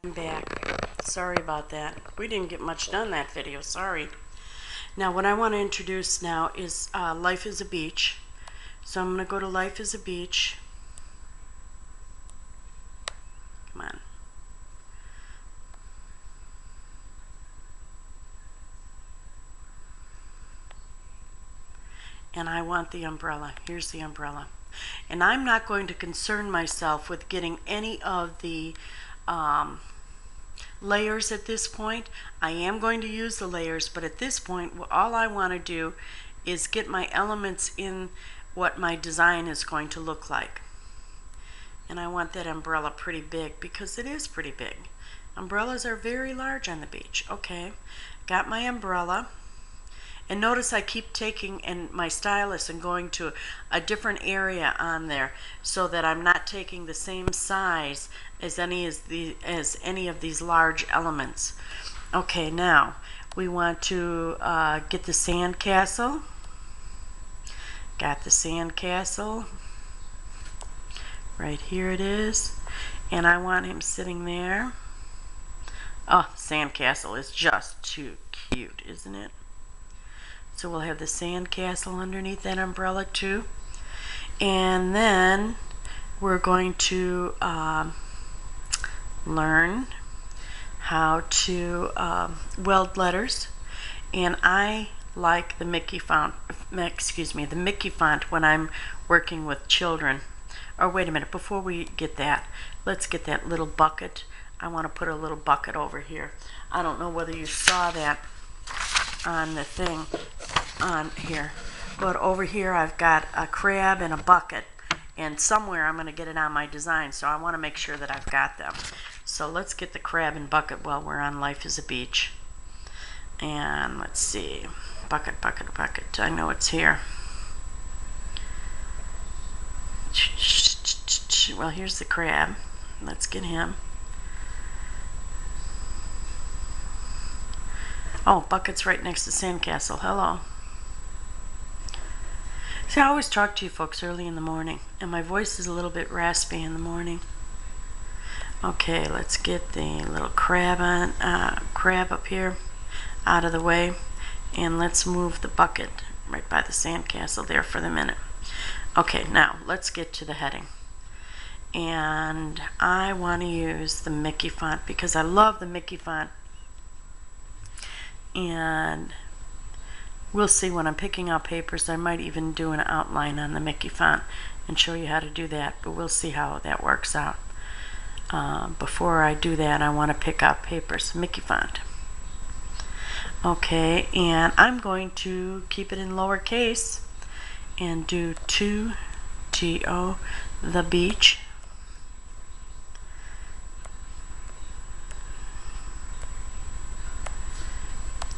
I'm back. Sorry about that. We didn't get much done that video. Sorry. Now what I want to introduce now is Life is a Beach. So I'm going to go to Life is a Beach. Come on. And I want the umbrella. Here's the umbrella. And I'm not going to concern myself with getting any of the layers at this point. I am going to use the layers, but at this point all I want to do is get my elements in what my design is going to look like. And I want that umbrella pretty big because it is pretty big. Umbrellas are very large on the beach. Okay, got my umbrella. And notice I keep taking my stylus and going to a different area on there so that I'm not taking the same size as any of these large elements. Okay, now we want to get the sand castle. Got the sand castle. Right here it is. And I want him sitting there. Oh, the sand castle is just too cute, isn't it? So we'll have the sand castle underneath that umbrella too. And then we're going to learn how to weld letters. And I like the Mickey font, the Mickey font when I'm working with children. Or wait a minute, before we get that, let's get that little bucket. I want to put a little bucket over here. I don't know whether you saw that on the thing on here, but over here I've got a crab and a bucket, and somewhere I'm going to get it on my design, so I want to make sure that I've got them. So let's get the crab and bucket while we're on Life is a Beach. And let's see, bucket, bucket, bucket. I know it's here. Well, here's the crab. Let's get him. Oh, bucket's right next to sandcastle. Hello. See, I always talk to you folks early in the morning, and my voice is a little bit raspy in the morning. Okay, let's get the little crab up here out of the way, and let's move the bucket right by the sandcastle there for the minute. Okay, now let's get to the heading. And I want to use the Mickey font because I love the Mickey font. And we'll see when I'm picking out papers. I might even do an outline on the Mickey font and show you how to do that, but we'll see how that works out. Before I do that, I want to pick out papers. Mickey font. Okay, and I'm going to keep it in lowercase and do 2TO, the beach.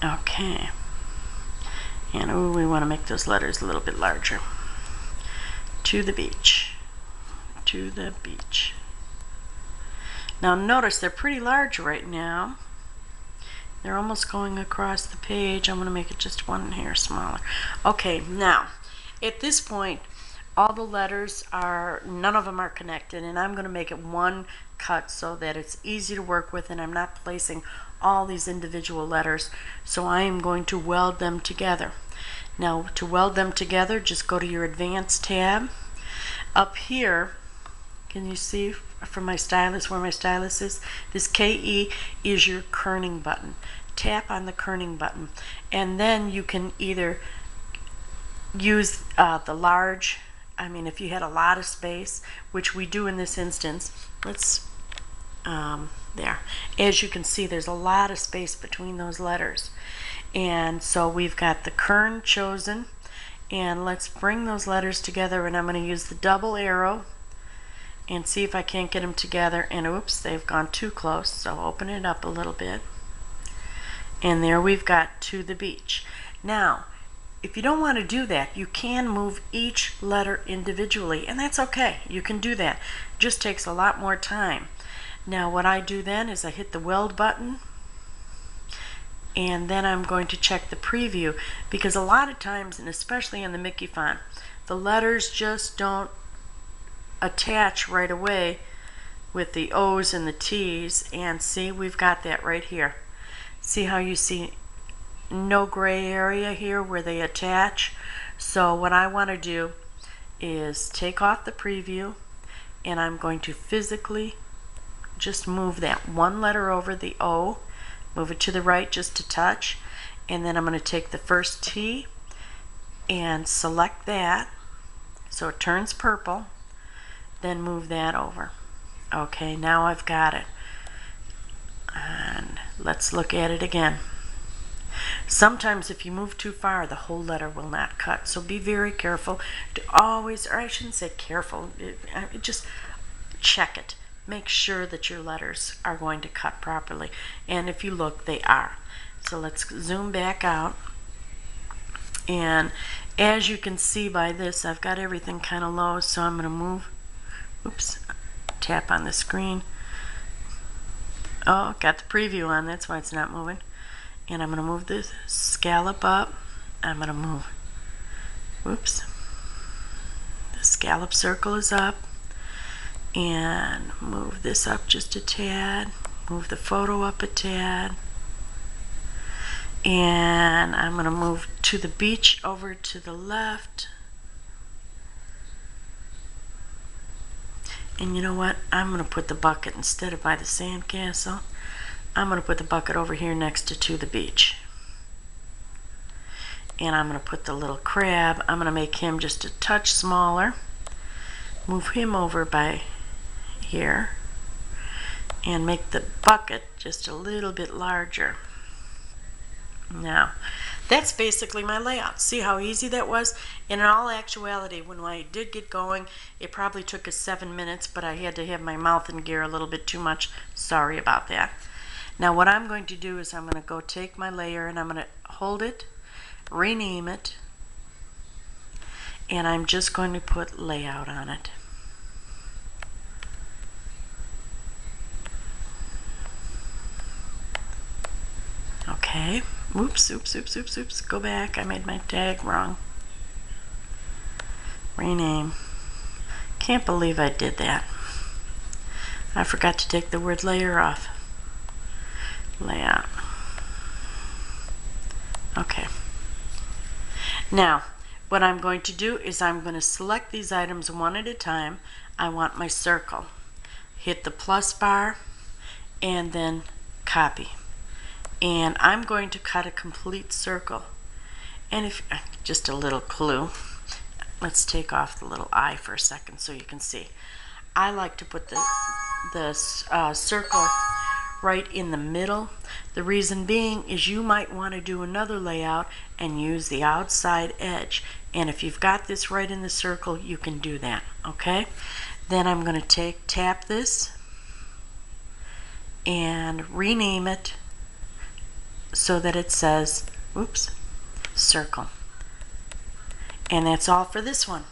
Okay, and ooh, we want to make those letters a little bit larger. To the beach, to the beach. Now notice they're pretty large right now. They're almost going across the page. I'm going to make it just one hair smaller. Okay, now at this point all the letters are, none of them are connected, and I'm going to make it one cut so that it's easy to work with and I'm not placing all these individual letters. So I am going to weld them together. Now to weld them together, just go to your Advanced tab. Up here, can you see from my stylus where my stylus is? This KE is your kerning button. Tap on the kerning button, and then you can either use the large, if you had a lot of space, which we do in this instance. Let's there. As you can see, there's a lot of space between those letters, and so we've got the kern chosen, and let's bring those letters together, and I'm going to use the double arrow and see if I can't get them together. And oops, they've gone too close, so open it up a little bit, and there we've got to the beach. Now if you don't want to do that, you can move each letter individually, and that's okay. You can do that. It just takes a lot more time. Now what I do then is I hit the weld button, and then I'm going to check the preview, because a lot of times, and especially in the Mickey font, the letters just don't attach right away with the O's and the T's, and see, we've got that right here. See how you see no gray area here where they attach? So what I want to do is take off the preview, and I'm going to physically just move that one letter over, the O, move it to the right just a touch, and then I'm going to take the first T and select that so it turns purple, then move that over. Okay, now I've got it. And let's look at it again. Sometimes if you move too far, the whole letter will not cut. So be very careful to always, or I shouldn't say careful, just check it. Make sure that your letters are going to cut properly. And if you look, they are. So let's zoom back out. And as you can see by this, I've got everything kind of low, so I'm going to move, oops, tap on the screen. Oh, got the preview on, that's why it's not moving. And I'm going to move this scallop up. I'm going to move, whoops, the scallop circle is up. And move this up just a tad. Move the photo up a tad. And I'm going to move to the beach over to the left. And you know what? I'm going to put the bucket, instead of by the sandcastle, I'm going to put the bucket over here next to the beach. And I'm going to put the little crab, I'm going to make him just a touch smaller. Move him over by here. And make the bucket just a little bit larger. Now, that's basically my layout. See how easy that was? And in all actuality, when I did get going, it probably took us 7 minutes, but I had to have my mouth in gear a little bit too much. Sorry about that. Now what I'm going to do is I'm going to go take my layer and I'm going to hold it, rename it, and I'm just going to put layout on it. Okay. Oops, oops, oops, oops, oops. Go back. I made my tag wrong. Rename. Can't believe I did that. I forgot to take the word layer off. Layout. Okay. Now, what I'm going to do is I'm going to select these items one at a time. I want my circle. Hit the plus bar and then copy. And I'm going to cut a complete circle. And if just a little clue, let's take off the little eye for a second so you can see. I like to put the circle right in the middle. The reason being is you might want to do another layout and use the outside edge. And if you've got this right in the circle, you can do that. Okay? Then I'm going to tap this and rename it so that it says, oops, circle. And that's all for this one.